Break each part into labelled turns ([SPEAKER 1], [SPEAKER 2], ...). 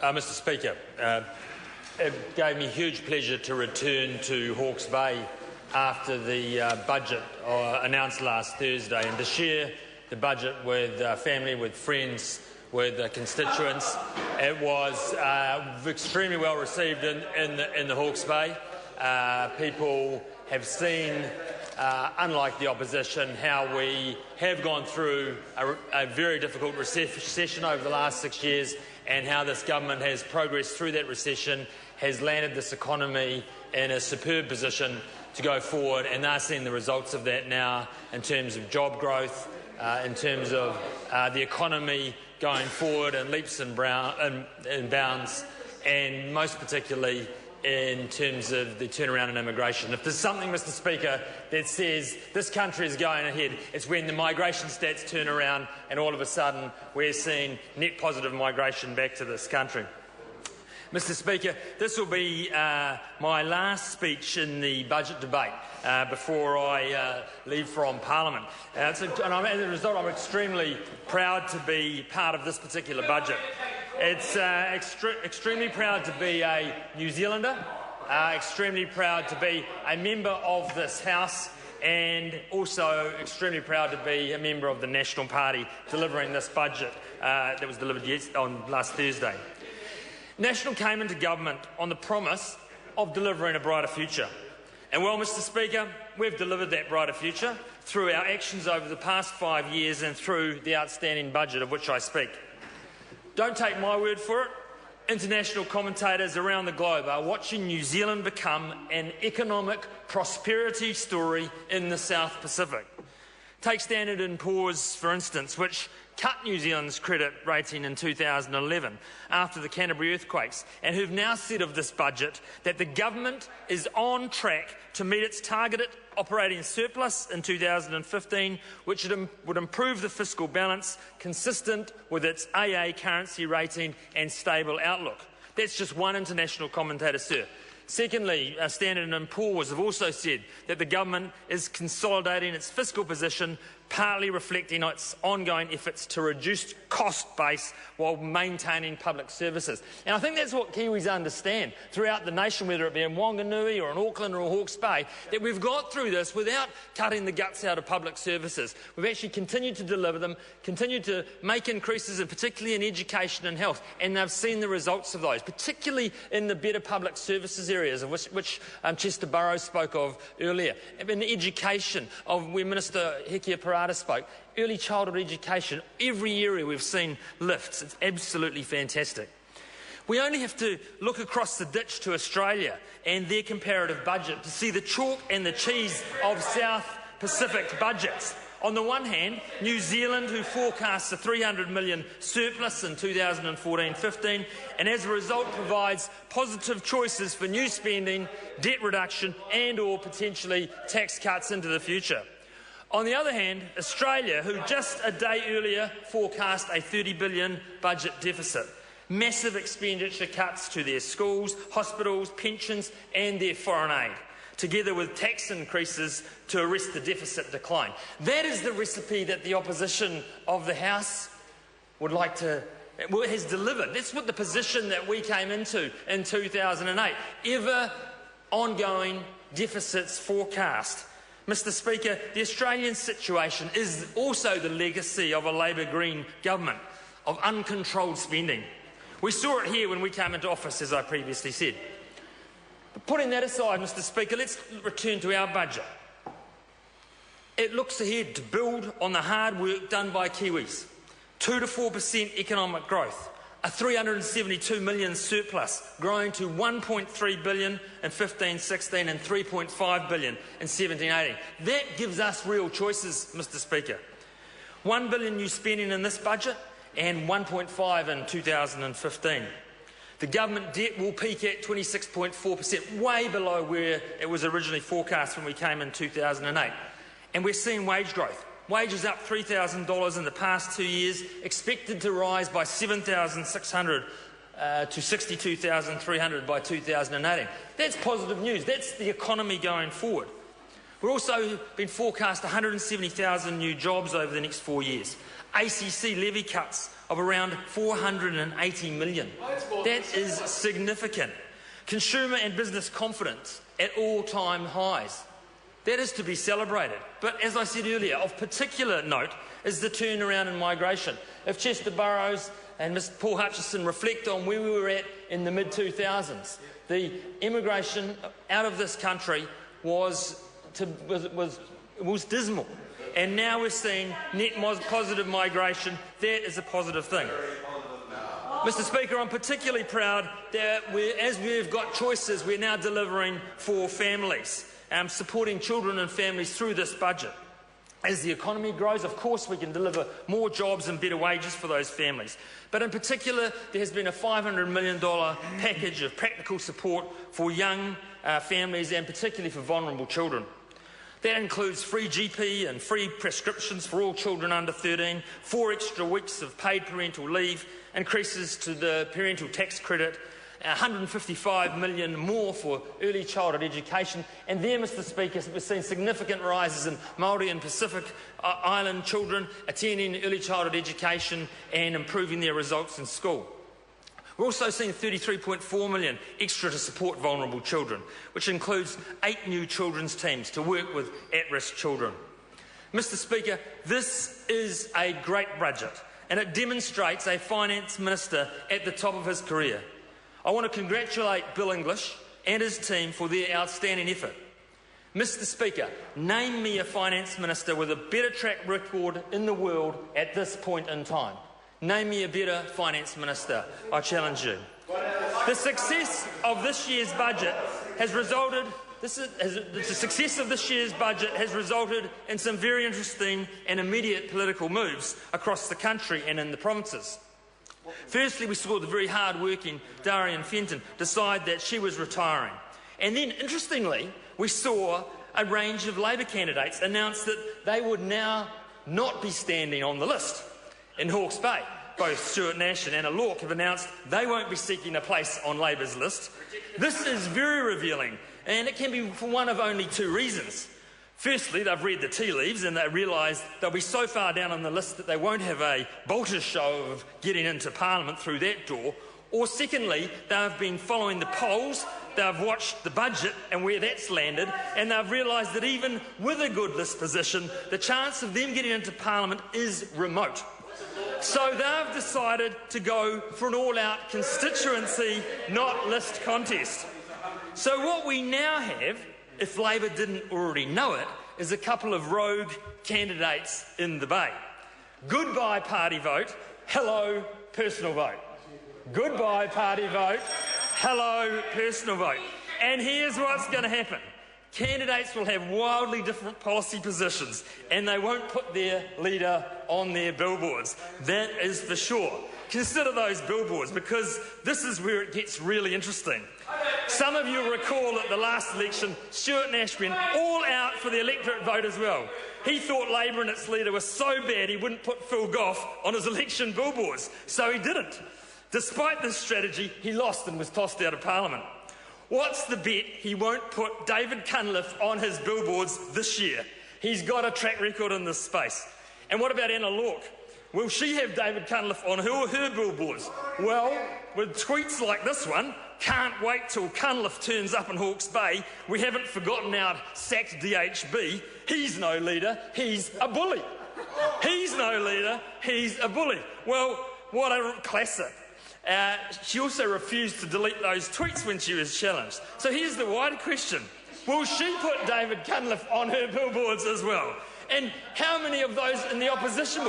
[SPEAKER 1] Mr Speaker, it gave me huge pleasure to return to Hawke's Bay after the budget announced last Thursday and to share the budget with family, with friends, with constituents. It was extremely well received in the Hawke's Bay. People have seen, unlike the opposition, how we have gone through a very difficult recession over the last 6 years, and how this government has progressed through that recession, has landed this economy in a superb position to go forward, and they're seeing the results of that now in terms of job growth, in terms of the economy going forward in leaps and bounds, and most particularly in terms of the turnaround in immigration. If there's something, Mr Speaker, that says this country is going ahead, it's when the migration stats turn around and all of a sudden we're seeing net positive migration back to this country. Mr Speaker, this will be my last speech in the budget debate before I leave from Parliament. As a result, I'm extremely proud to be part of this particular budget. It's extremely proud to be a New Zealander, extremely proud to be a member of this House, and also extremely proud to be a member of the National Party delivering this budget that was delivered on last Thursday. National came into government on the promise of delivering a brighter future. And well, Mr Speaker, we've delivered that brighter future through our actions over the past 5 years and through the outstanding budget of which I speak. Don't take my word for it. International commentators around the globe are watching New Zealand become an economic prosperity story in the South Pacific. Take Standard & Poor's, for instance, which cut New Zealand's credit rating in 2011 after the Canterbury earthquakes, and who've now said of this budget that the government is on track to meet its targeted operating surplus in 2015, which would improve the fiscal balance consistent with its AA currency rating and stable outlook. That's just one international commentator, sir. Secondly, Standard & Poor's have also said that the government is consolidating its fiscal position, partly reflecting its ongoing efforts to reduce cost base while maintaining public services. And I think that's what Kiwis understand throughout the nation, whether it be in Wanganui or in Auckland or Hawke's Bay, that we've got through this without cutting the guts out of public services. We've actually continued to deliver them, continued to make increases, and particularly in education and health, and they've seen the results of those, particularly in the better public services areas, of which Chester Burrows spoke of earlier. In education, of where Minister Hekia Parata spoke, early childhood education, every area we've seen lifts. It's absolutely fantastic. We only have to look across the ditch to Australia and their comparative budget to see the chalk and the cheese of South Pacific budgets. On the one hand, New Zealand, who forecasts a $300 million surplus in 2014-15, and as a result provides positive choices for new spending, debt reduction and/or potentially tax cuts into the future. On the other hand, Australia, who just a day earlier forecast a $30 billion budget deficit, massive expenditure cuts to their schools, hospitals, pensions and their foreign aid, together with tax increases to arrest the deficit decline. That is the recipe that the opposition of the House would like to, has delivered. That's what the position that we came into in 2008. Ever ongoing deficits forecast. Mr Speaker, the Australian situation is also the legacy of a Labor Green government, of uncontrolled spending. We saw it here when we came into office, as I previously said. But putting that aside, Mr Speaker, let's return to our budget. It looks ahead to build on the hard work done by Kiwis. 2 to 4% economic growth, a $372 million surplus, growing to $1.3 billion in 15-16 and $3.5 billion in 17-18. That gives us real choices, Mr Speaker. $1 billion new spending in this budget and $1.5 billion in 2015. The government debt will peak at 26.4%, way below where it was originally forecast when we came in 2008. And we're seeing wage growth. Wages up $3,000 in the past 2 years, expected to rise by $7,600 to $62,300 by 2018. That's positive news. That's the economy going forward. We're also been forecast 170,000 new jobs over the next 4 years. ACC levy cuts of around $480 million. That is significant. Consumer and business confidence at all-time highs. That is to be celebrated. But as I said earlier, of particular note is the turnaround in migration. If Chester Burrows and Mr. Paul Hutchison reflect on where we were at in the mid-2000s, the immigration out of this country was dismal. And now we're seeing net positive migration. That is a positive thing. Mr. Speaker, I'm particularly proud that as we've got choices, we're now delivering for families, supporting children and families through this budget. As the economy grows, of course, we can deliver more jobs and better wages for those families. But in particular, there has been a $500 million package of practical support for young families and particularly for vulnerable children. That includes free GP and free prescriptions for all children under 13, 4 extra weeks of paid parental leave, increases to the parental tax credit, $155 million more for early childhood education. And there, Mr. Speaker, we've seen significant rises in Māori and Pacific Island children attending early childhood education and improving their results in school. We're also seeing $33.4 million extra to support vulnerable children, which includes 8 new children's teams to work with at-risk children. Mr. Speaker, this is a great budget, and it demonstrates a finance minister at the top of his career. I want to congratulate Bill English and his team for their outstanding effort. Mr. Speaker, name me a finance minister with a better track record in the world at this point in time. Name me a better finance minister, I challenge you. The success of this year's budget has resulted in some very interesting and immediate political moves across the country and in the provinces. Firstly, we saw the very hard-working Darian Fenton decide that she was retiring. And then, interestingly, we saw a range of Labor candidates announce that they would now not be standing on the list. In Hawke's Bay, both Stuart Nash and Anna Lorck have announced they won't be seeking a place on Labor's list. This is very revealing, and it can be for one of only 2 reasons. Firstly, they've read the tea leaves and they realise they'll be so far down on the list that they won't have a bolter show of getting into Parliament through that door. Or secondly, they've been following the polls, they've watched the budget and where that's landed, and they've realised that even with a good list position, the chance of them getting into Parliament is remote. So they've decided to go for an all-out constituency, not list contest. So what we now have, if Labor didn't already know it, is a couple of rogue candidates in the Bay. Goodbye party vote, hello personal vote. Goodbye party vote, hello personal vote. And here's what's going to happen. Candidates will have wildly different policy positions and they won't put their leader on their billboards. That is for sure. Consider those billboards, because this is where it gets really interesting. Some of you will recall at the last election, Stuart Nash went all out for the electorate vote as well. He thought Labor and its leader was so bad he wouldn't put Phil Goff on his election billboards, so he didn't. Despite this strategy, he lost and was tossed out of Parliament. What's the bet he won't put David Cunliffe on his billboards this year? He's got a track record in this space. And what about Anna Lorck? Will she have David Cunliffe on her billboards? Well, with tweets like this one, can't wait till Cunliffe turns up in Hawke's Bay. We haven't forgotten our sacked DHB. He's no leader, he's a bully. He's no leader, he's a bully. Well, what a classic. She also refused to delete those tweets when she was challenged. So here's the wider question. Will she put David Cunliffe on her billboards as well? And how many of those in the opposition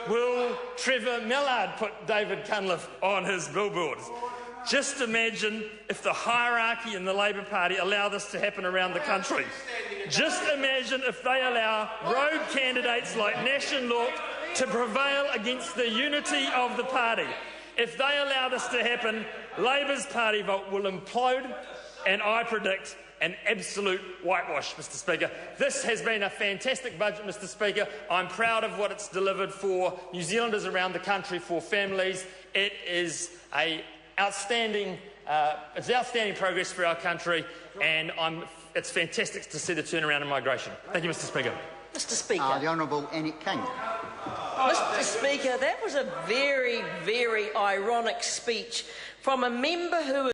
[SPEAKER 1] will Trevor Mallard put David Cunliffe on his billboards? Just imagine if the hierarchy in the Labor Party allow this to happen around the country. Just imagine if they allow rogue candidates like Nash and Lorck to prevail against the unity of the party. If they allow this to happen, Labor's party vote will implode, and I predict an absolute whitewash, Mr. Speaker. This has been a fantastic budget, Mr. Speaker. I'm proud of what it's delivered for New Zealanders around the country, for families. It is outstanding progress for our country, and it's fantastic to see the turnaround in migration. Thank you, Mr. Speaker.
[SPEAKER 2] Mr. Speaker.
[SPEAKER 3] The Honourable Annette King.
[SPEAKER 2] Mr. Speaker, that was a very, very ironic speech from a member who